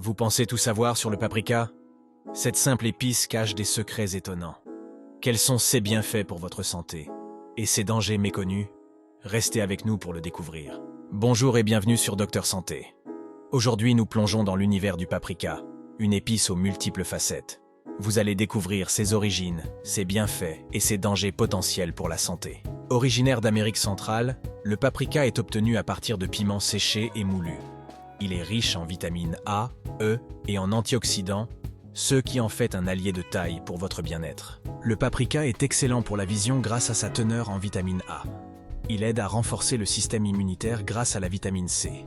Vous pensez tout savoir sur le paprika? Cette simple épice cache des secrets étonnants. Quels sont ses bienfaits pour votre santé? Et ses dangers méconnus? Restez avec nous pour le découvrir. Bonjour et bienvenue sur Docteur Santé. Aujourd'hui, nous plongeons dans l'univers du paprika, une épice aux multiples facettes. Vous allez découvrir ses origines, ses bienfaits et ses dangers potentiels pour la santé. Originaire d'Amérique centrale, le paprika est obtenu à partir de piments séchés et moulus. Il est riche en vitamines A, E et en antioxydants, ce qui en fait un allié de taille pour votre bien-être. Le paprika est excellent pour la vision grâce à sa teneur en vitamine A. Il aide à renforcer le système immunitaire grâce à la vitamine C.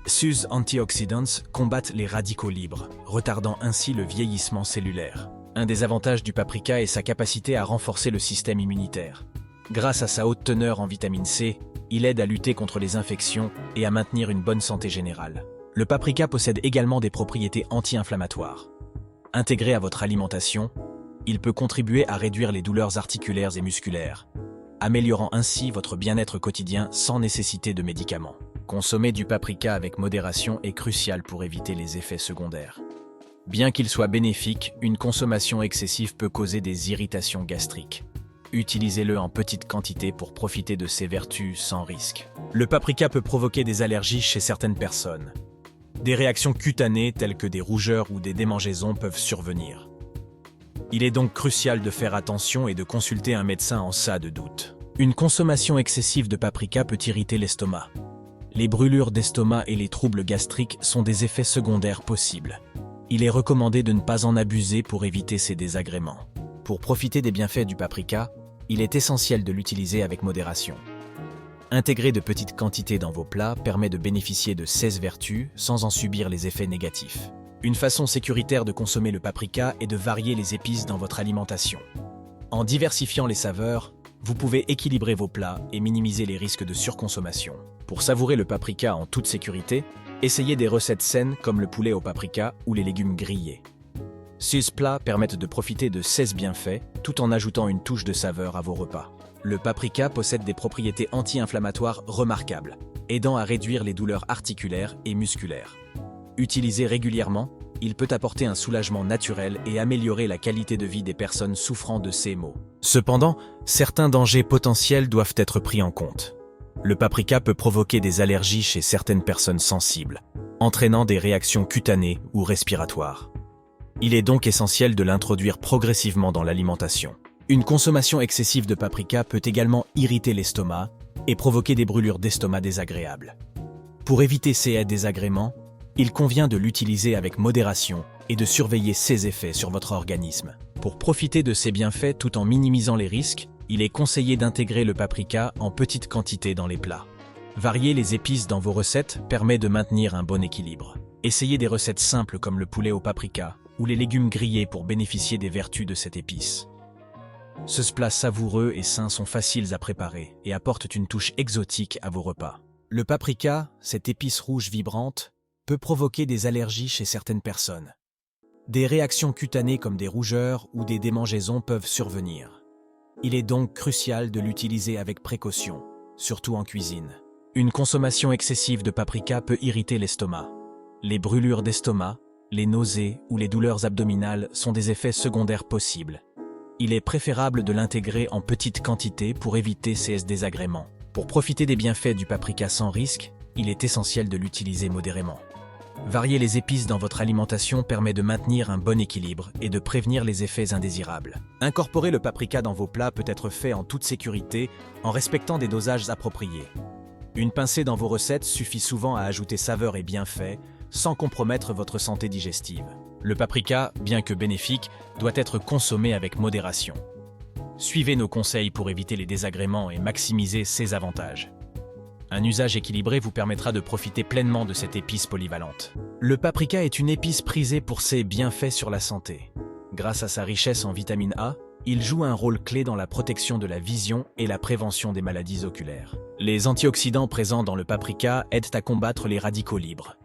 Ses antioxydants combattent les radicaux libres, retardant ainsi le vieillissement cellulaire. Un des avantages du paprika est sa capacité à renforcer le système immunitaire. Grâce à sa haute teneur en vitamine C, il aide à lutter contre les infections et à maintenir une bonne santé générale. Le paprika possède également des propriétés anti-inflammatoires. Intégré à votre alimentation, il peut contribuer à réduire les douleurs articulaires et musculaires, améliorant ainsi votre bien-être quotidien sans nécessité de médicaments. Consommer du paprika avec modération est crucial pour éviter les effets secondaires. Bien qu'il soit bénéfique, une consommation excessive peut causer des irritations gastriques. Utilisez-le en petite quantité pour profiter de ses vertus sans risque. Le paprika peut provoquer des allergies chez certaines personnes. Des réactions cutanées telles que des rougeurs ou des démangeaisons peuvent survenir. Il est donc crucial de faire attention et de consulter un médecin en cas de doute. Une consommation excessive de paprika peut irriter l'estomac. Les brûlures d'estomac et les troubles gastriques sont des effets secondaires possibles. Il est recommandé de ne pas en abuser pour éviter ces désagréments. Pour profiter des bienfaits du paprika, il est essentiel de l'utiliser avec modération. Intégrer de petites quantités dans vos plats permet de bénéficier de ses vertus sans en subir les effets négatifs. Une façon sécuritaire de consommer le paprika est de varier les épices dans votre alimentation. En diversifiant les saveurs, vous pouvez équilibrer vos plats et minimiser les risques de surconsommation. Pour savourer le paprika en toute sécurité, essayez des recettes saines comme le poulet au paprika ou les légumes grillés. Ces plats permettent de profiter de ses bienfaits tout en ajoutant une touche de saveur à vos repas. Le paprika possède des propriétés anti-inflammatoires remarquables, aidant à réduire les douleurs articulaires et musculaires. Utilisé régulièrement, il peut apporter un soulagement naturel et améliorer la qualité de vie des personnes souffrant de ces maux. Cependant, certains dangers potentiels doivent être pris en compte. Le paprika peut provoquer des allergies chez certaines personnes sensibles, entraînant des réactions cutanées ou respiratoires. Il est donc essentiel de l'introduire progressivement dans l'alimentation. Une consommation excessive de paprika peut également irriter l'estomac et provoquer des brûlures d'estomac désagréables. Pour éviter ces désagréments, il convient de l'utiliser avec modération et de surveiller ses effets sur votre organisme. Pour profiter de ses bienfaits tout en minimisant les risques, il est conseillé d'intégrer le paprika en petites quantités dans les plats. Varier les épices dans vos recettes permet de maintenir un bon équilibre. Essayez des recettes simples comme le poulet au paprika ou les légumes grillés pour bénéficier des vertus de cette épice. Ces plats savoureux et sains sont faciles à préparer et apportent une touche exotique à vos repas. Le paprika, cette épice rouge vibrante, peut provoquer des allergies chez certaines personnes. Des réactions cutanées comme des rougeurs ou des démangeaisons peuvent survenir. Il est donc crucial de l'utiliser avec précaution, surtout en cuisine. Une consommation excessive de paprika peut irriter l'estomac. Les brûlures d'estomac, les nausées ou les douleurs abdominales sont des effets secondaires possibles. Il est préférable de l'intégrer en petites quantités pour éviter ces désagréments. Pour profiter des bienfaits du paprika sans risque, il est essentiel de l'utiliser modérément. Varier les épices dans votre alimentation permet de maintenir un bon équilibre et de prévenir les effets indésirables. Incorporer le paprika dans vos plats peut être fait en toute sécurité en respectant des dosages appropriés. Une pincée dans vos recettes suffit souvent à ajouter saveur et bienfaits sans compromettre votre santé digestive. Le paprika, bien que bénéfique, doit être consommé avec modération. Suivez nos conseils pour éviter les désagréments et maximiser ses avantages. Un usage équilibré vous permettra de profiter pleinement de cette épice polyvalente. Le paprika est une épice prisée pour ses bienfaits sur la santé. Grâce à sa richesse en vitamine A, il joue un rôle clé dans la protection de la vision et la prévention des maladies oculaires. Les antioxydants présents dans le paprika aident à combattre les radicaux libres.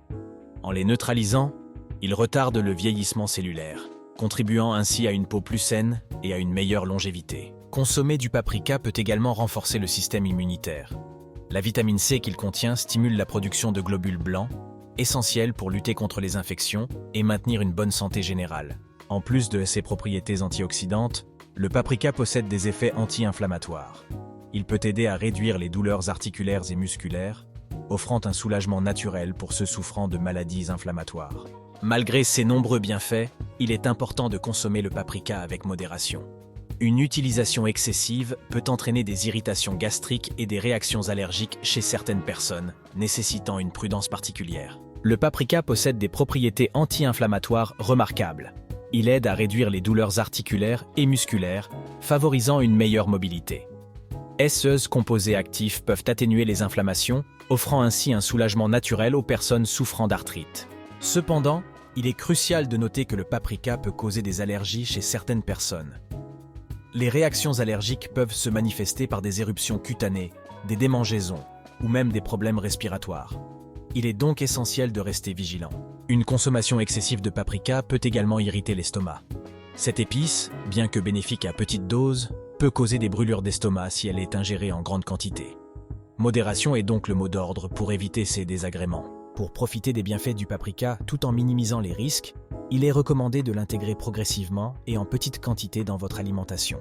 En les neutralisant, ils retardent le vieillissement cellulaire, contribuant ainsi à une peau plus saine et à une meilleure longévité. Consommer du paprika peut également renforcer le système immunitaire. La vitamine C qu'il contient stimule la production de globules blancs, essentiel pour lutter contre les infections et maintenir une bonne santé générale. En plus de ses propriétés antioxydantes, le paprika possède des effets anti-inflammatoires. Il peut aider à réduire les douleurs articulaires et musculaires, offrant un soulagement naturel pour ceux souffrant de maladies inflammatoires. Malgré ses nombreux bienfaits, il est important de consommer le paprika avec modération. Une utilisation excessive peut entraîner des irritations gastriques et des réactions allergiques chez certaines personnes, nécessitant une prudence particulière. Le paprika possède des propriétés anti-inflammatoires remarquables. Il aide à réduire les douleurs articulaires et musculaires, favorisant une meilleure mobilité. Seuls composés actifs peuvent atténuer les inflammations, offrant ainsi un soulagement naturel aux personnes souffrant d'arthrite. Cependant, il est crucial de noter que le paprika peut causer des allergies chez certaines personnes. Les réactions allergiques peuvent se manifester par des éruptions cutanées, des démangeaisons ou même des problèmes respiratoires. Il est donc essentiel de rester vigilant. Une consommation excessive de paprika peut également irriter l'estomac. Cette épice, bien que bénéfique à petite dose, peut causer des brûlures d'estomac si elle est ingérée en grande quantité. Modération est donc le mot d'ordre pour éviter ces désagréments. Pour profiter des bienfaits du paprika tout en minimisant les risques, il est recommandé de l'intégrer progressivement et en petite quantité dans votre alimentation.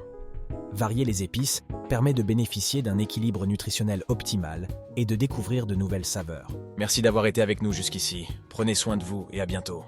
Varier les épices permet de bénéficier d'un équilibre nutritionnel optimal et de découvrir de nouvelles saveurs. Merci d'avoir été avec nous jusqu'ici. Prenez soin de vous et à bientôt.